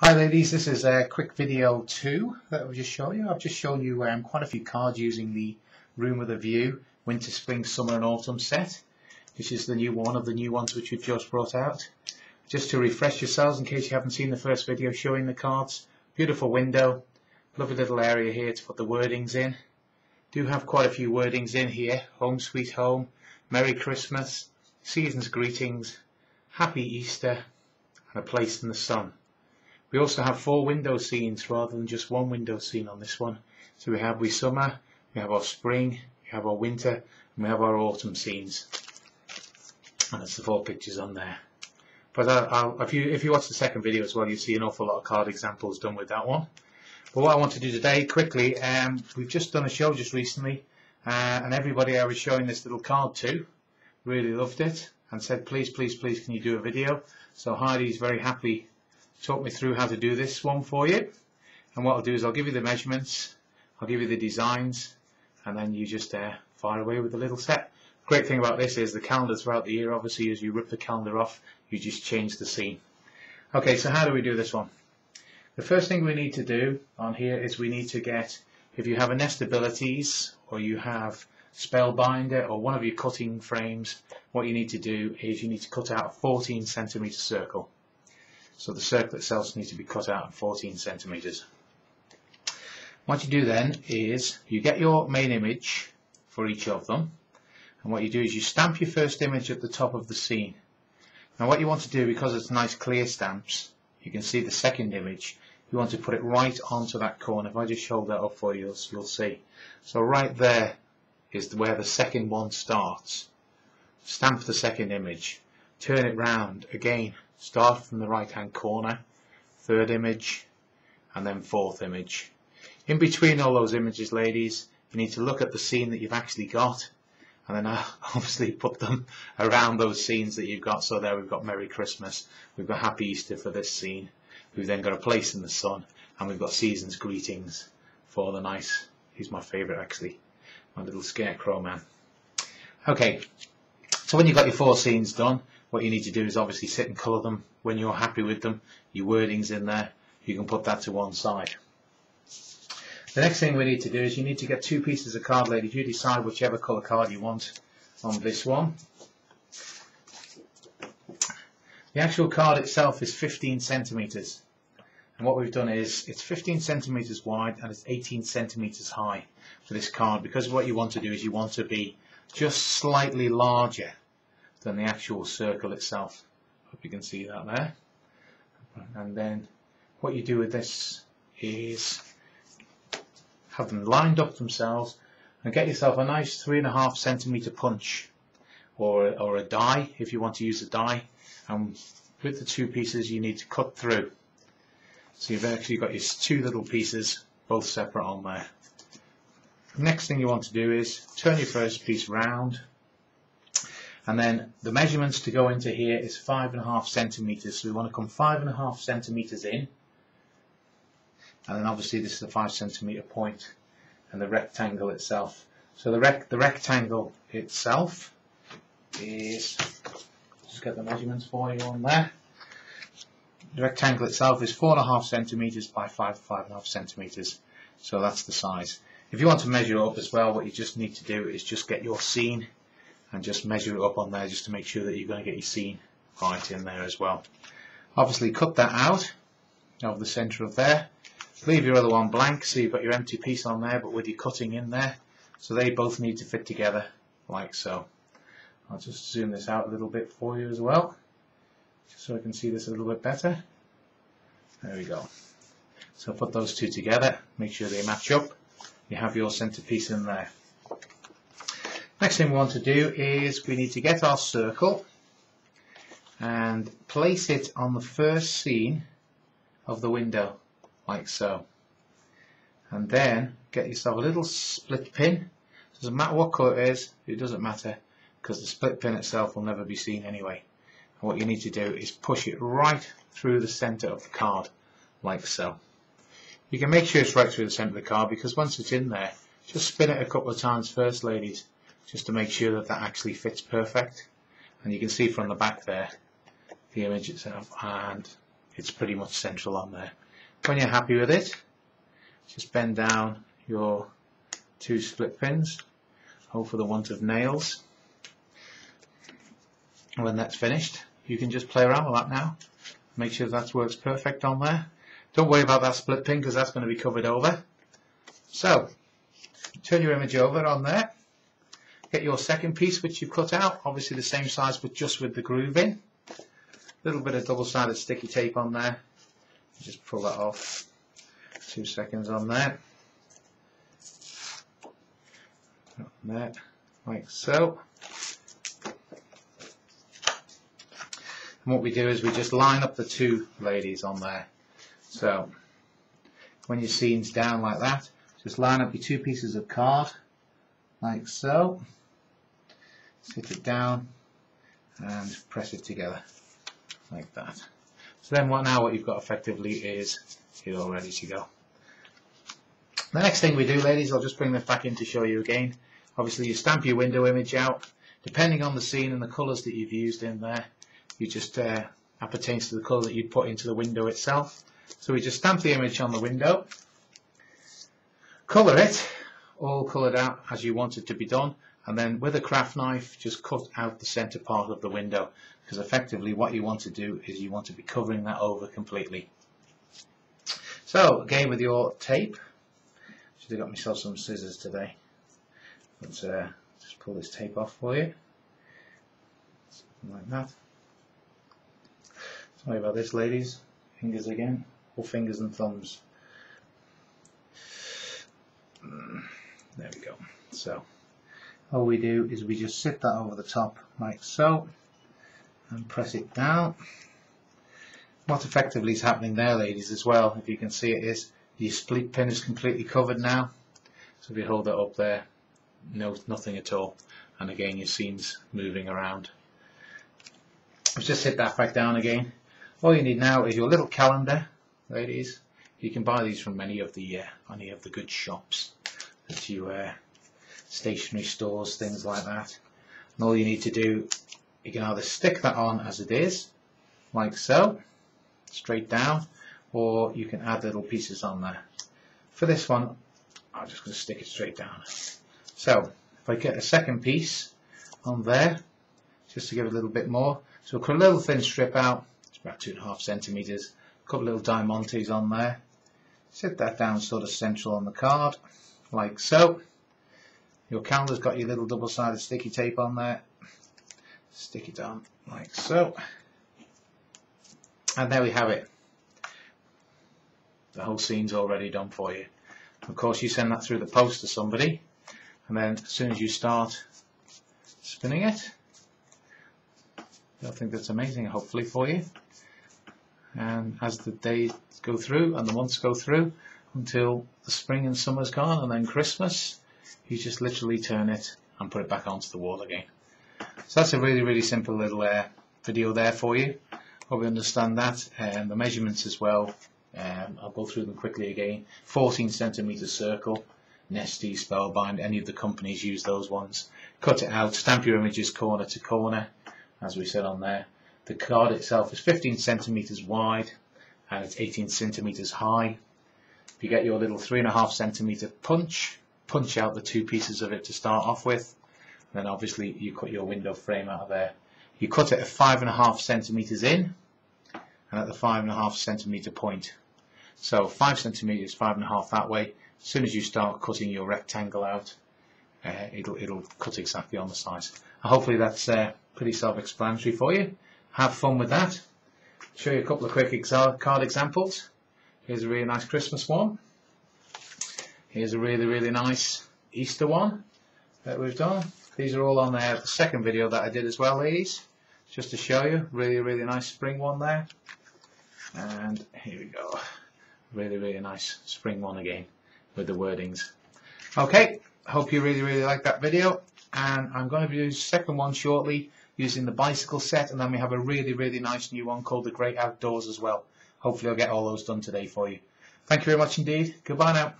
Hi ladies, this is a quick video 2 that I'll just show you. I've just shown you quite a few cards using the Room with a View Winter, Spring, Summer and Autumn set, which is the new one of the new ones which we've just brought out. Just to refresh yourselves in case you haven't seen the first video showing the cards. Beautiful window, lovely little area here to put the wordings in. Do have quite a few wordings in here: Home Sweet Home, Merry Christmas, Season's Greetings, Happy Easter and A Place in the Sun. We also have 4 window scenes rather than just one window scene on this one. So we have summer, we have our spring, we have our winter, and we have our autumn scenes. And that's the 4 pictures on there. But if you watch the second video as well, you'll see an awful lot of card examples done with that one. But what I want to do today, quickly, we've just done a show just recently, and everybody I was showing this little card to really loved it and said, please, please, please, can you do a video? So Heidi's very happy talk me through how to do this one for you. And what I'll do is I'll give you the measurements, I'll give you the designs, and then you just fire away with the little set. Great thing about this is the calendar throughout the year. Obviously, as you rip the calendar off, you just change the scene. Okay, so how do we do this one? The first thing we need to do on here is we need to get, if you have a Nest Abilities or you have Spellbinder or one of your cutting frames, what you need to do is you need to cut out a 14 centimeter circle. So the circle itself needs to be cut out at 14 centimeters. What you do then is you get your main image for each of them, and what you do is you stamp your first image at the top of the scene. Now what you want to do, because it's nice clear stamps, you can see the second image, you want to put it right onto that corner. If I just hold that up for you, you'll see. So right there is where the second one starts. Stamp the second image, turn it round again. Start from the right hand corner, third image, and then fourth image. In between all those images, ladies, you need to look at the scene that you've actually got, and then obviously put them around those scenes that you've got. So there we've got Merry Christmas, we've got Happy Easter for this scene, we've then got A Place in the Sun, and we've got Season's Greetings for the nice, he's my favourite actually, my little scarecrow man. Okay, so when you've got your 4 scenes done, what you need to do is obviously sit and colour them. When you're happy with them, your wording's in there, you can put that to one side. The next thing we need to do is you need to get 2 pieces of card, ladies. You decide whichever colour card you want on this one. The actual card itself is 15 centimetres. And what we've done is it's 15 centimetres wide and it's 18 centimetres high for this card, because what you want to do is you want to be just slightly larger than the actual circle itself. Hope you can see that there. And then what you do with this is have them lined up themselves and get yourself a nice 3.5 centimeter punch or a die if you want to use a die, and with the 2 pieces you need to cut through. So you've actually got your 2 little pieces both separate on there. Next thing you want to do is turn your first piece round, and then the measurements to go into here is 5.5 centimeters. So we want to come 5.5 centimeters in, and then obviously this is a 5 centimeter point, and the rectangle itself. So the rectangle itself is, just get the measurements for you on there. The rectangle itself is 4.5 centimeters by 5.5 centimeters. So that's the size. If you want to measure up as well, what you just need to do is just get your scene and just measure it up on there, just to make sure that you're going to get your scene right in there as well. Obviously cut that out of the centre of there. Leave your other one blank, so you've got your empty piece on there, but with your cutting in there. So they both need to fit together, like so. I'll just zoom this out a little bit for you as well, just so I can see this a little bit better. There we go. So put those 2 together, make sure they match up. You have your centerpiece in there. Next thing we want to do is we need to get our circle and place it on the first scene of the window, like so. And then get yourself a little split pin. Doesn't matter what colour it is, it doesn't matter, because the split pin itself will never be seen anyway. And what you need to do is push it right through the centre of the card, like so. You can make sure it's right through the centre of the card, because once it's in there, just spin it a couple of times first, ladies, just to make sure that that actually fits perfect. And you can see from the back there the image itself, and it's pretty much central on there. When you're happy with it, just bend down your 2 split pins, hold for the want of nails. And when that's finished, you can just play around with that now. Make sure that works perfect on there. Don't worry about that split pin because that's going to be covered over. So, turn your image over on there. Get your second piece which you've cut out, obviously the same size but just with the groove in. A little bit of double-sided sticky tape on there. Just pull that off. 2 seconds on there. On there, like so. And what we do is we just line up the 2 ladies on there. So when your scene's down like that, just line up your 2 pieces of card like so. Sit it down and press it together like that. So then what you've got effectively is you're all ready to go. The next thing we do, ladies, I'll just bring this back in to show you again. Obviously you stamp your window image out. Depending on the scene and the colours that you've used in there, you just appertains to the colour that you'd put into the window itself. So we just stamp the image on the window, colour it, all coloured out as you want it to be done, and then with a craft knife just cut out the centre part of the window, because effectively what you want to do is you want to be covering that over completely. So again with your tape, should have got myself some scissors today, but just pull this tape off for you, something like that. Sorry about this, ladies. Fingers again, or fingers and thumbs. There we go. So all we do is we just sit that over the top like so and press it down. What effectively is happening there, ladies, as well, if you can see it, is your split pin is completely covered now. So if you hold it up there, nothing at all, and again your scene's moving around. Let's just sit that back down again. All you need now is your little calendar, ladies. You can buy these from any of the good shops that you stationery stores, things like that. And all you need to do, you can either stick that on as it is, like so, straight down, or you can add little pieces on there. For this one, I'm just going to stick it straight down. So if I get a second piece on there, just to give it a little bit more, so we'll cut a little thin strip out. About 2.5 centimeters, a couple little diamantes on there, sit that down sort of central on the card like so. Your calendar's got your little double-sided sticky tape on there, stick it on like so, and there we have it. The whole scene's already done for you. Of course you send that through the post to somebody, and then as soon as you start spinning it, they'll think that's amazing, hopefully, for you. And as the days go through and the months go through until the spring and summer's gone and then Christmas, you just literally turn it and put it back onto the wall again. So that's a really simple little video there for you. Hope you understand that, and the measurements as well. I'll go through them quickly again. 14 centimeter circle, Nesty, Spellbind, any of the companies use those ones. Cut it out, stamp your images corner to corner, as we said on there. The card itself is 15 centimeters wide and it's 18 centimeters high. If you get your little 3.5 centimeter punch out the 2 pieces of it to start off with, and then obviously you cut your window frame out of there. You cut it at 5.5 centimeters in and at the 5.5 centimeter point. So 5 centimeters, 5.5 that way. As soon as you start cutting your rectangle out, it'll cut exactly on the size. And hopefully that's pretty self-explanatory for you. Have fun with that. Show you a couple of quick card examples. Here's a really nice Christmas one. Here's a really nice Easter one that we've done. These are all on there. The second video that I did as well, ladies, just to show you. Really nice spring one there. And here we go. Really nice spring one again with the wordings. Okay, hope you really like that video. And I'm going to do the second one shortly, using the bicycle set, and then we have a really nice new one called the Great Outdoors as well. Hopefully I'll get all those done today for you. Thank you very much indeed. Goodbye now.